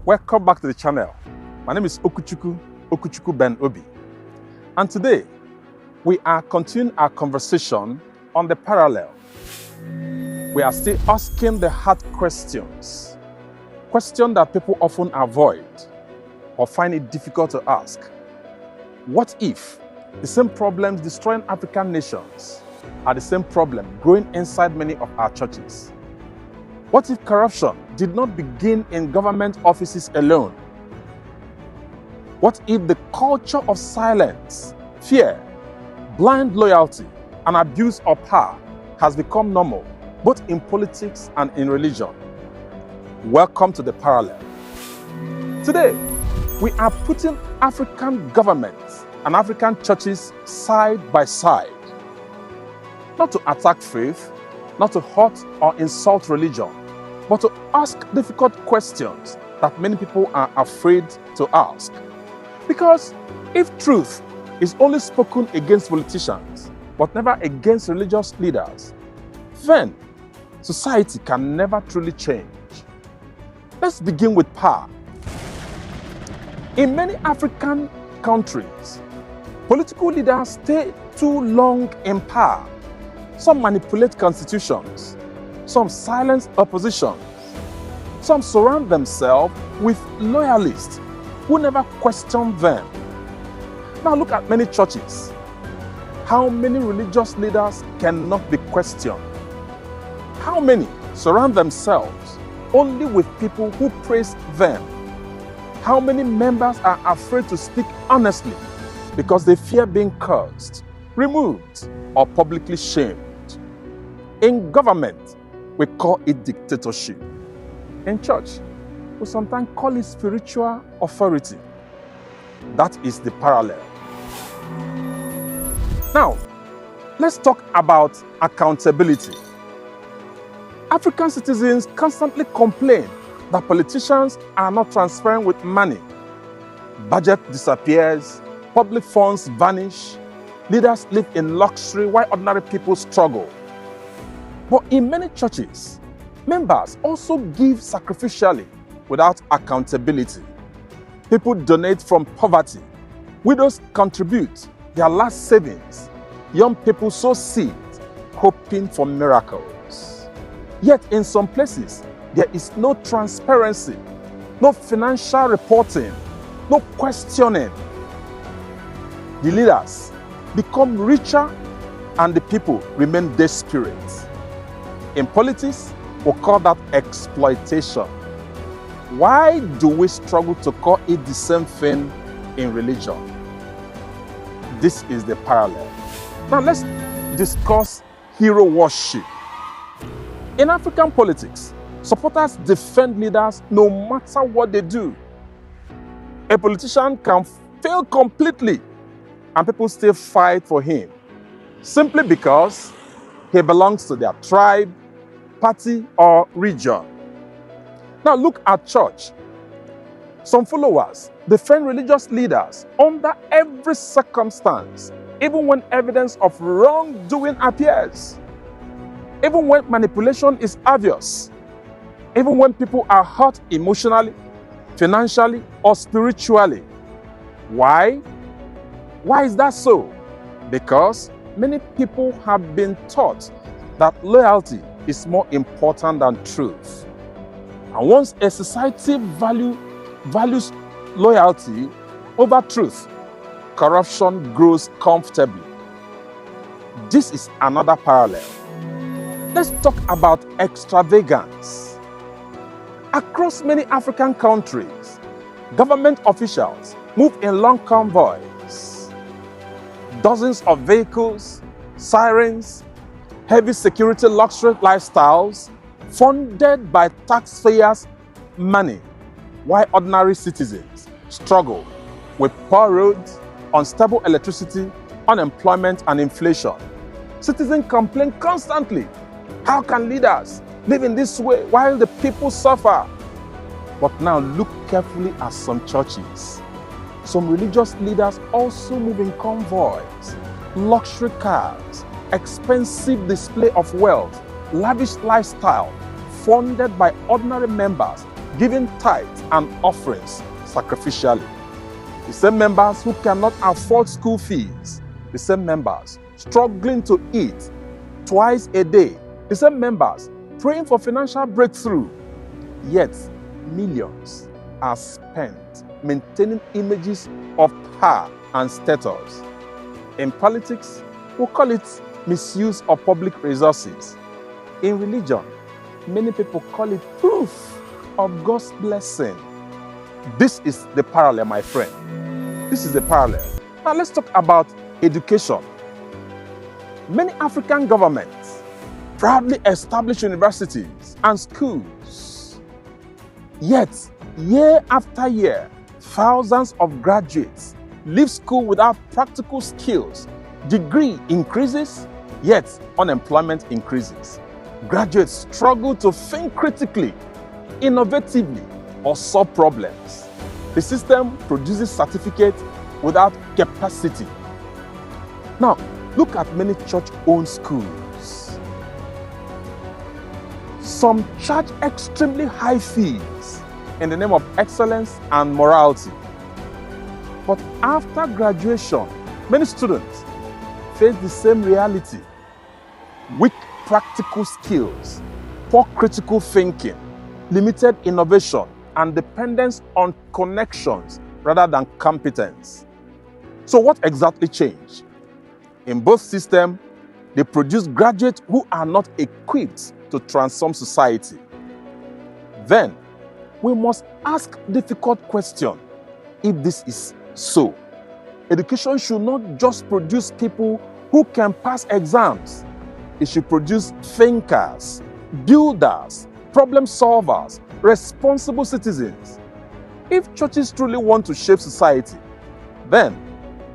Welcome back to the channel. My name is Okuchukwu Ben Obi. And today, we are continuing our conversation on the parallel. We are still asking the hard questions. Questions that people often avoid or find it difficult to ask. What if the same problems destroying African nations are the same problem growing inside many of our churches? What if corruption did not begin in government offices alone? What if the culture of silence, fear, blind loyalty, and abuse of power has become normal, both in politics and in religion? Welcome to the parallel. Today, we are putting African governments and African churches side by side, not to attack faith, not to hurt or insult religion, but to ask difficult questions that many people are afraid to ask. Because if truth is only spoken against politicians, but never against religious leaders, then society can never truly change. Let's begin with power. In many African countries, political leaders stay too long in power. Some manipulate constitutions, some silence opposition, some surround themselves with loyalists who never question them. Now look at many churches. How many religious leaders cannot be questioned? How many surround themselves only with people who praise them? How many members are afraid to speak honestly because they fear being cursed, removed, or publicly shamed? In government, we call it dictatorship. In church, we sometimes call it spiritual authority. That is the parallel. Now, let's talk about accountability. African citizens constantly complain that politicians are not transparent with money. Budget disappears, public funds vanish, leaders live in luxury while ordinary people struggle. But in many churches, members also give sacrificially without accountability. People donate from poverty. Widows contribute their last savings. Young people sow seeds, hoping for miracles. Yet in some places, there is no transparency, no financial reporting, no questioning. The leaders become richer and the people remain desperate. In politics, we call that exploitation. Why do we struggle to call it the same thing in religion? This is the parallel. Now let's discuss hero worship. In African politics, supporters defend leaders no matter what they do. A politician can fail completely and people still fight for him simply because he belongs to their tribe, party, or region. Now look at church. Some followers defend religious leaders under every circumstance, even when evidence of wrongdoing appears, even when manipulation is obvious, even when people are hurt emotionally, financially, or spiritually. Why? Why is that so? Because many people have been taught that loyalty is more important than truth. And once a society values loyalty over truth, corruption grows comfortably. This is another parallel. Let's talk about extravagance. Across many African countries, government officials move in long convoys. Dozens of vehicles, sirens, heavy security luxury lifestyles funded by taxpayers' money, while ordinary citizens struggle with poor roads, unstable electricity, unemployment, and inflation. Citizens complain constantly. How can leaders live in this way while the people suffer? But now look carefully at some churches. Some religious leaders also move in convoys, luxury cars, expensive display of wealth, lavish lifestyle, funded by ordinary members giving tithes and offerings sacrificially. The same members who cannot afford school fees, the same members struggling to eat twice a day, the same members praying for financial breakthrough, yet millions are spent maintaining images of power and status. In politics, we call it misuse of public resources. In religion, many people call it proof of God's blessing. This is the parallel, my friend. This is the parallel. Now let's talk about education. Many African governments proudly establish universities and schools. Yet, year after year, thousands of graduates leave school without practical skills. Degree increases, yet unemployment increases. Graduates struggle to think critically, innovatively, or solve problems. The system produces certificates without capacity. Now, look at many church-owned schools. Some charge extremely high fees in the name of excellence and morality. But after graduation, many students face the same reality: weak practical skills, poor critical thinking, limited innovation, and dependence on connections rather than competence. So what exactly changed? In both systems, they produce graduates who are not equipped to transform society. Then, we must ask difficult questions if this is so. Education should not just produce people who can pass exams. It should produce thinkers, builders, problem solvers, responsible citizens. If churches truly want to shape society, then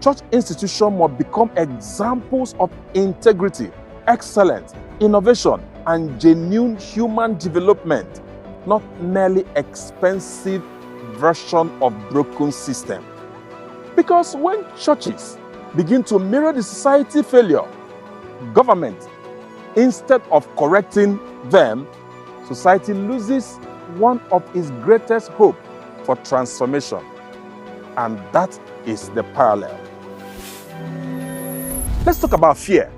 church institutions must become examples of integrity, excellence, innovation, and genuine human development, not merely expensive version of broken system. Because when churches begin to mirror the society failure, government, instead of correcting them, society loses one of its greatest hope for transformation. And that is the parallel. Let's talk about fear.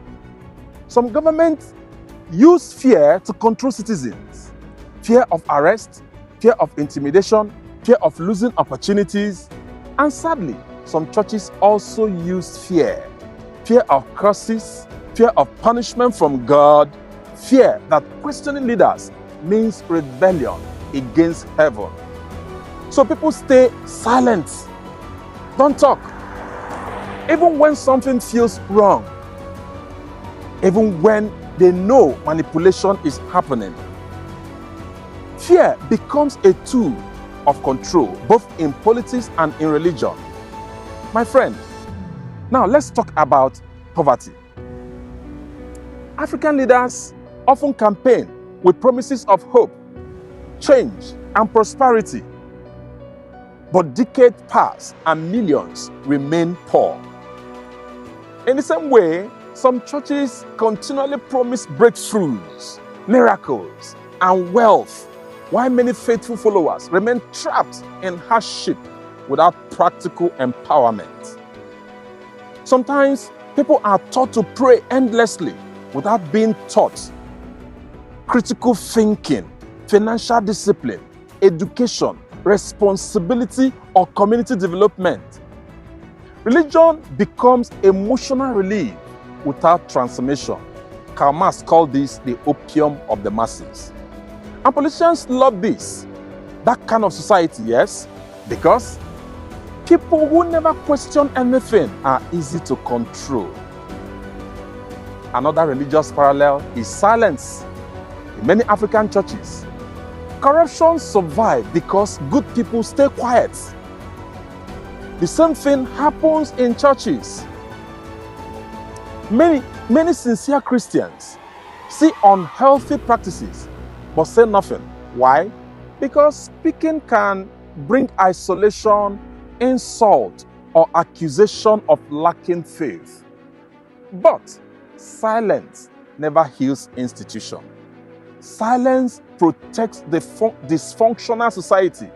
Some governments use fear to control citizens. Fear of arrest, fear of intimidation, fear of losing opportunities. And sadly, some churches also use fear. Fear of curses, fear of punishment from God, fear that questioning leaders means rebellion against heaven. So people stay silent, don't talk, even when something feels wrong, even when they know manipulation is happening. Fear becomes a tool of control, both in politics and in religion. My friend, now let's talk about poverty. African leaders often campaign with promises of hope, change, and prosperity. But decades pass and millions remain poor. In the same way, some churches continually promise breakthroughs, miracles, and wealth, while many faithful followers remain trapped in hardship without practical empowerment. Sometimes people are taught to pray endlessly without being taught critical thinking, financial discipline, education, responsibility, or community development. Religion becomes emotional relief without transformation. Karl Marx called this the opium of the masses. And politicians love this, that kind of society, yes, because people who never question anything are easy to control. Another religious parallel is silence. In many African churches, corruption survives because good people stay quiet. The same thing happens in churches. Many sincere Christians see unhealthy practices but say nothing. Why? Because speaking can bring isolation, insult, or accusation of lacking faith. But silence never heals institution. Silence protects the dysfunctional society.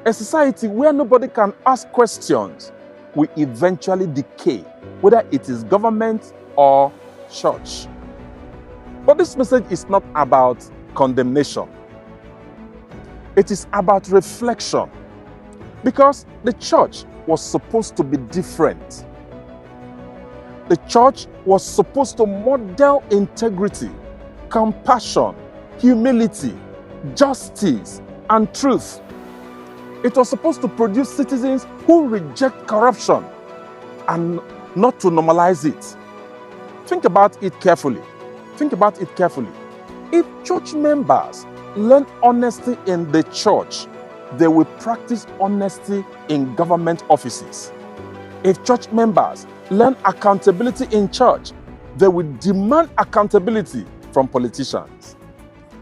A society where nobody can ask questions will eventually decay, whether it is government or church. But this message is not about condemnation. It is about reflection, because the church was supposed to be different. The church was supposed to model integrity, compassion, humility, justice, and truth. It was supposed to produce citizens who reject corruption and not to normalize it. Think about it carefully. Think about it carefully. If church members learn honesty in the church, they will practice honesty in government offices. If church members learn accountability in church, they will demand accountability from politicians.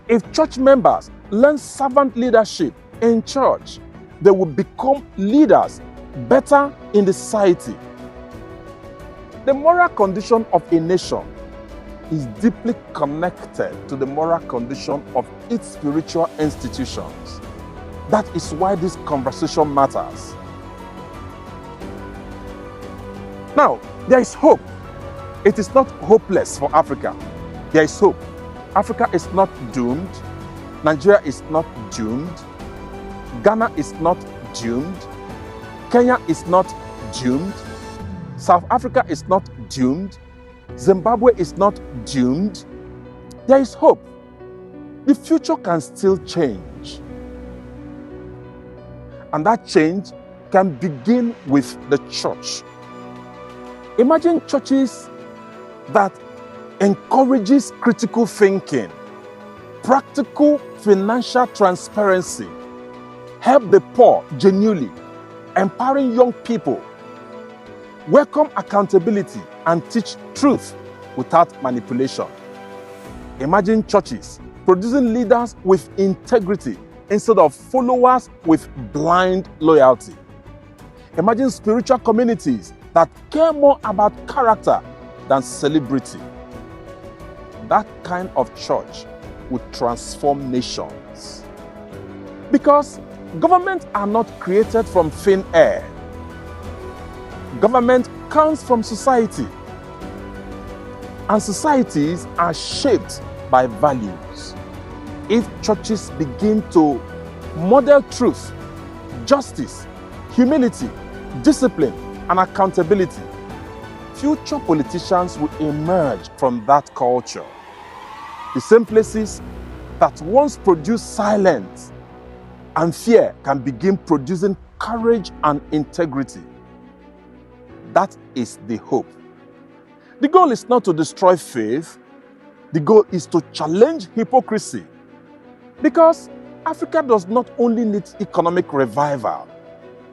If church members learn servant leadership in church, they will become leaders better in the society. The moral condition of a nation is deeply connected to the moral condition of its spiritual institutions. That is why this conversation matters. Now, there is hope. It is not hopeless for Africa. There is hope. Africa is not doomed. Nigeria is not doomed. Ghana is not doomed. Kenya is not doomed. South Africa is not doomed. Zimbabwe is not doomed. There is hope. The future can still change. And that change can begin with the church. Imagine churches that encourages critical thinking, practical financial transparency, help the poor genuinely, empowering young people, welcome accountability, and teach truth without manipulation. Imagine churches producing leaders with integrity instead of followers with blind loyalty. Imagine spiritual communities that care more about character than celebrity. That kind of church would transform nations. Because governments are not created from thin air. Government comes from society. And societies are shaped by values. If churches begin to model truth, justice, humility, discipline, and accountability, future politicians will emerge from that culture. The same places that once produced silence and fear can begin producing courage and integrity. That is the hope. The goal is not to destroy faith. The goal is to challenge hypocrisy. Because Africa does not only need economic revival,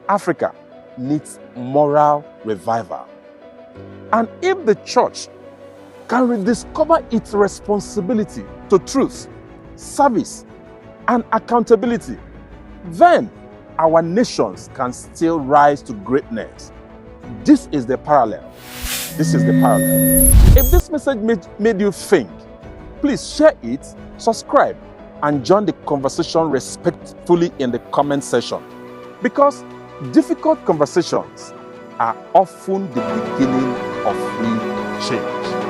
Africa needs moral revival. And if the church can rediscover its responsibility to truth, service, and accountability, then our nations can still rise to greatness. This is the parallel. This is the parallel. If this message made you think, please share it, subscribe, and join the conversation respectfully in the comment section. Because difficult conversations are often the beginning of real change.